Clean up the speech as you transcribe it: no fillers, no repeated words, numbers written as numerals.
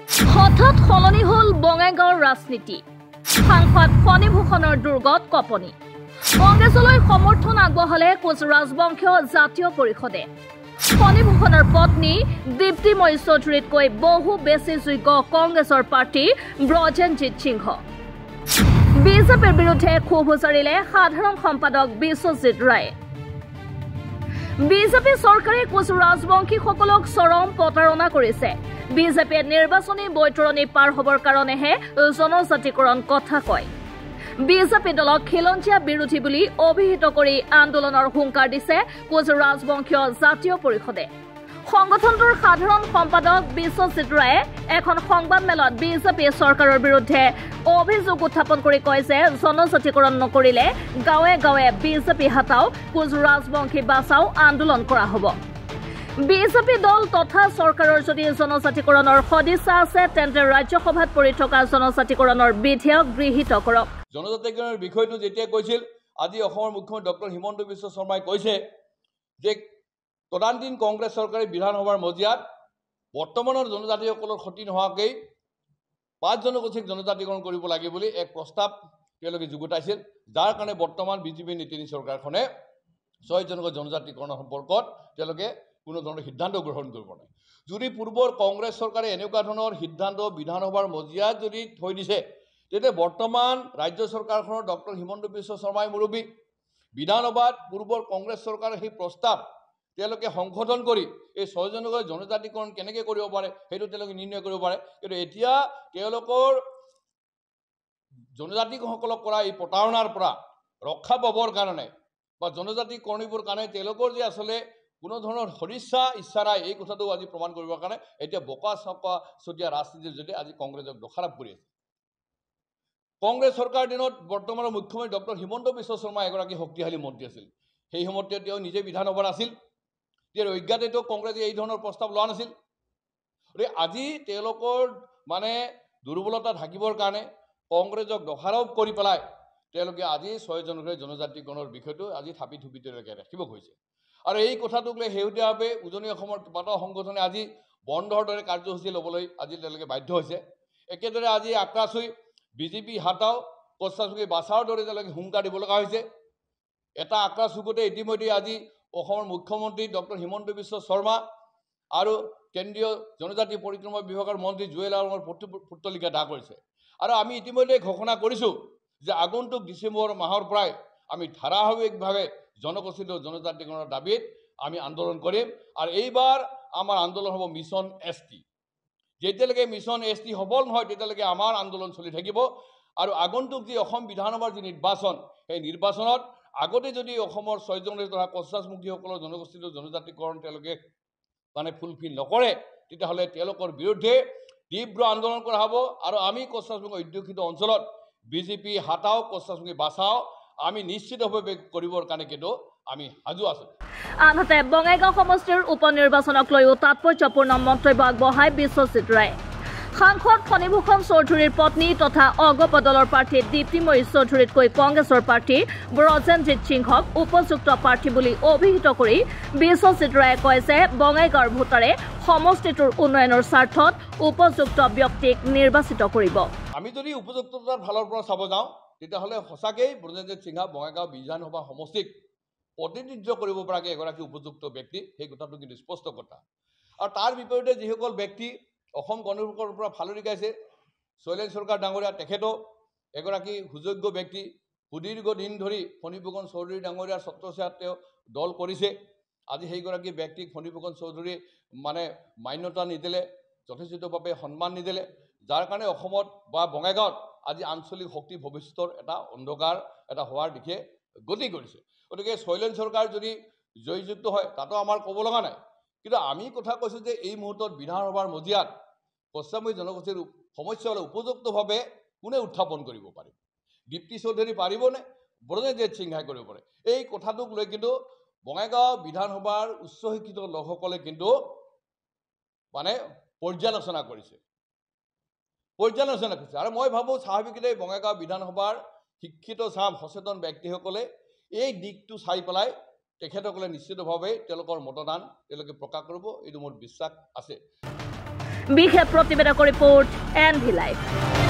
হঠাৎ সলনি হল বঙাইগাঁৱৰ ৰাজনীতি। সাংসদ ফণীভূষণৰ দুৰ্গত কঁপনি। কংগ্ৰেছলৈ সমৰ্থন আগবঢ়ালে কোচ ৰাজবংশীয় জাতীয় পৰিষদে। ফণীভূষণৰ পত্নী দীপ্তিময়ী চৌধুৰীতকৈ বহু বেছি যোগ্য কংগ্ৰেছৰ প্ৰাৰ্থী ব্ৰজেনজিৎ সিংহ। বিজেপিৰ বিৰুদ্ধে ক্ষোভ উজাৰিলে সাধাৰণ সম্পাদক বিশ্বজিৎ ৰায়ে। বিজেপি চৰকাৰে কোচ ৰাজবংশীসকলক চৰম প্ৰতাৰণা কৰিছে। বিজেপিয়ে নিৰ্বাচনী বৈতৰণি পাৰ হবৰ কাৰণেহে জনজাতিকৰণ কথা কয়। বিজেপি দলক খিলঞ্জীয়া বিৰোধী বুলি অভিহিত কৰি আন্দোলনৰ হুংকাৰ দিছে কোচ ৰাজবংশীয় জাতীয় পৰিষদে। সংগঠনটোৰ সাধাৰণ সম্পাদক বিশ্বজিৎ ৰায়ে এখন সংবাদ মেলত বিজেপি চৰকাৰৰ বিৰুদ্ধে অভিযোগ উত্থাপন কৰি কয় যে জনজাতিকৰণ নকৰিলে গাঁৱে গাঁৱে বিজেপি হাতাও কোচ ৰাজবংশী বাচাও আন্দোলন কৰা হ'ব। বিজেপি দল তথা চৰকাৰৰ যদি জনজাতিকৰণৰ সদিচ্ছা আছে তেন্তে ৰাজ্যসভাত পৰি থকা জনজাতিকৰণৰ বিধেয়ক গৃহীত কৰক। জনজাতিকৰণৰ বিষয়টো যেতিয়া কৈছিল, আজি অসমৰ মুখ্যমন্ত্ৰী ডক্টৰ হিমন্ত বিশ্ব শৰ্মাই কৈছে যে তদানীন্তন কংগ্ৰেছ চৰকাৰে বিধানসভাৰ মজিয়াত বৰ্তমানৰ জনজাতিসকলৰ ক্ষতি নোহোৱাকৈ 5 জনগোষ্ঠীক জনজাতিকৰণ কৰিব লাগে বুলি এক প্ৰস্তাৱ তেওঁলোকে যুগুতাইছিল, যাৰ কাৰণে বৰ্তমান বিজেপি নীতি চৰকাৰখনে 6 জনগোষ্ঠী জনজাতিকৰণৰ সম্পৰ্কত তেওঁলোকে কোনো ধৰণৰ সিদ্ধান্ত গ্ৰহণ কৰিব নাই। যদি পূৰ্বৰ কংগ্ৰেছ চৰকাৰে এনেকুৱা ধৰণৰ সিদ্ধান্ত বিধানসভাৰ মজিয়াত যদি থৈ দিছে, তেতিয়া বৰ্তমান ৰাজ্য চৰকাৰখনৰ ডক্টৰ হিমন্ত বিশ্ব শৰ্মাই মুৰব্বী বিধানসভাত পূৰ্বৰ কংগ্ৰেছ চৰকাৰে সেই প্ৰস্তাৱ তেওঁলোকে সংশোধন কৰি এই 6 জনগোষ্ঠী জনজাতিকৰণ কেনেকৈ কৰিব পাৰে সেইটো তেওঁলোকে নিৰ্ণয় কৰিব পাৰে। কিন্তু এতিয়া তেওঁলোকৰ জনজাতিসকলক কৰা এই প্ৰতাৰণাৰ পৰা ৰক্ষা পাবৰ কাৰণে বা জনজাতিকৰণীবোৰ কাৰণে তেওঁলোকৰ যে আচলতে কোনো ধৰণৰ সদিচ্ছা ইচ্ছা নাই, এই কথাটো আজি প্ৰমাণ কৰিবৰ কাৰণে এতিয়া বোকা চকা চতীয়া ৰাজনীতিৰ যদি আজি কংগ্ৰেছক দোষাৰোপ কৰি আছে। কংগ্ৰেছ চৰকাৰৰ দিনত বৰ্তমানৰ মুখ্যমন্ত্ৰী ডক্টৰ হিমন্ত বিশ্ব শৰ্মা এগৰাকী শক্তিশালী মন্ত্ৰী আছিল। সেই সময়ত তেওঁ নিজে বিধানসভাত আছিল। তেওঁৰ অজ্ঞাতেতো কংগ্ৰেছে এই ধৰণৰ প্ৰস্তাৱ লোৱা নাছিল। আজি তেওঁলোকৰ মানে দুৰ্বলতা ঢাকিবৰ কাৰণে কংগ্ৰেছক দোষাৰোপ কৰি পেলাই তেওঁলোকে আজি 6 জনগোষ্ঠী জনজাতিকৰণৰ বিষয়টো আজি থাপি থুপি তেওঁলোকে ৰাখিব খুজিছে। আৰু এই কথাটোক লৈ শেহতীয়াভাৱে উজনি অসমৰ কেইবাটাও সংগঠনে আজি বন্ধৰ দৰে কাৰ্যসূচী ল'বলৈ আজি তেওঁলোকে বাধ্য হৈছে। একেদৰে আজি আক্ৰাচুই বিজেপি হাতাও কচাচুকি বাচাৰ দৰে তেওঁলোকে হুংকাৰ দিব লগা হৈছে। এটা আক্ৰাচুকতে ইতিমধ্যে আজি অসমৰ মুখ্যমন্ত্ৰী ডক্টৰ হিমন্ত বিশ্ব শৰ্মা আৰু কেন্দ্ৰীয় জনজাতি পৰিক্ৰমা বিভাগৰ মন্ত্ৰী জুৱেল আলমৰ পুতলিকা দাহ কৰিছে। আৰু আমি ইতিমধ্যে ঘোষণা কৰিছোঁ যে আগন্তুক ডিচেম্বৰ মাহৰ পৰাই আমি ধাৰাবাহিকভাৱে জনগোষ্ঠী জনজাতিকৰণৰ দাবীত আমি আন্দোলন কৰিম। আৰু এইবাৰ আমাৰ আন্দোলন হ'ব মিছন ST। যেতিয়ালৈকে মিছন ST সফল নহয় তেতিয়ালৈকে আমাৰ আন্দোলন চলি থাকিব। আৰু আগন্তুক যি অসম বিধানসভাৰ যি নিৰ্বাচন, সেই নিৰ্বাচনত আগতে যদি অসমৰ 6 জনগোষ্ঠী তথা কচাচমুখীসকলৰ জনগোষ্ঠীটো জনজাতিকৰণ তেওঁলোকে মানে ফুলফিল নকৰে, তেতিয়াহ'লে তেওঁলোকৰ বিৰুদ্ধে তীব্ৰ আন্দোলন কৰা হ'ব। আৰু আমি কচাচমুখী অধ্যুষিত অঞ্চলত বিজেপি হাতাও কচাচমুখী বাচাও আমি নিশ্চিতভাৱে কৰিবৰ কাৰণে কিন্তু আমি সাজু আছোঁ। আনহাতে বঙাইগাঁও সমষ্টিৰ উপ নিৰ্বাচনক লৈও তাৎপৰ্যপূৰ্ণ মন্তব্য আগবঢ়ায় বিশ্বজিৎ ৰায়। সাংসদ ফণীভূষণ চৌধুৰীৰ পত্নী তথা অগপ দলৰ প্ৰাৰ্থী দীপ্তিময়ী চৌধুৰীতকৈ কংগ্ৰেছৰ প্ৰাৰ্থী ব্ৰজেনজিৎ সিংহক উপযুক্ত প্ৰাৰ্থী বুলি অভিহিত কৰি বিশ্বজিৎ ৰায়ে কয় যে বঙাইগাঁৱৰ ভোটাৰে সমষ্টিটোৰ উন্নয়নৰ স্বাৰ্থত উপযুক্ত ব্যক্তিক নিৰ্বাচিত কৰিব। আমি যদি উপযুক্ততাৰ ফালৰ পৰা চাব যাওঁ তেতিয়াহ'লে সঁচাকেই ব্ৰজেনজিৎ সিংহা বঙাইগাঁও বিধানসভা সমষ্টিক প্ৰতিনিধিত্ব কৰিব পৰাকৈ এগৰাকী উপযুক্ত ব্যক্তি, সেই কথাটো কিন্তু স্পষ্ট কথা। আৰু তাৰ বিপৰীতে যিসকল ব্যক্তি অসম গণতান্ত্ৰিকৰ পৰা ফালৰি গাইছে, শৈলেন চৰকাৰ ডাঙৰীয়া তেখেতও এগৰাকী সুযোগ্য ব্যক্তি। সুদীৰ্ঘ দিন ধৰি ফণীভূষণ চৌধুৰী ডাঙৰীয়াৰ ছত্ৰছায়াত তেওঁ দল কৰিছে। আজি সেইগৰাকী ব্যক্তিক ফণীভূষণ চৌধুৰী মানে মান্যতা নিদিলে, যথেষ্টভাৱে সন্মান নিদিলে, যাৰ কাৰণে অসমত বা বঙাইগাঁৱত আজি আঞ্চলিক শক্তি ভৱিষ্যতৰ এটা অন্ধকাৰ এটা হোৱাৰ দিশে গতি কৰিছে। গতিকে শৈলেন চৰকাৰ যদি জয়যুক্ত হয় তাতো আমাৰ ক'ব লগা নাই। কিন্তু আমি কথা কৈছোঁ যে এই মুহূৰ্তত বিধানসভাৰ মজিয়াত কচাচমুখী জনগোষ্ঠীৰ সমস্যালৈ উপযুক্তভাৱে কোনে উত্থাপন কৰিব পাৰিব? দীপ্তি চৌধুৰী পাৰিবনে? ব্ৰজেনজিৎ সিংহাই কৰিব পাৰে? এই কথাটোক লৈ কিন্তু বঙাইগাঁও বিধানসভাৰ উচ্চ শিক্ষিত লোকসকলে কিন্তু মানে পৰ্যালোচনা কৰিছে। আৰু মই ভাবোঁ স্বাভাৱিকতে বঙাইগাঁও বিধানসভাৰ শিক্ষিত সচেতন ব্যক্তিসকলে এই দিকটো চাই পেলাই তেখেতসকলে নিশ্চিতভাৱে তেওঁলোকৰ মতদান তেওঁলোকে প্ৰকাশ কৰিব, এইটো মোৰ বিশ্বাস আছে। বিশেষ প্ৰতিবেদক ৰিপৰ্ট NV Live।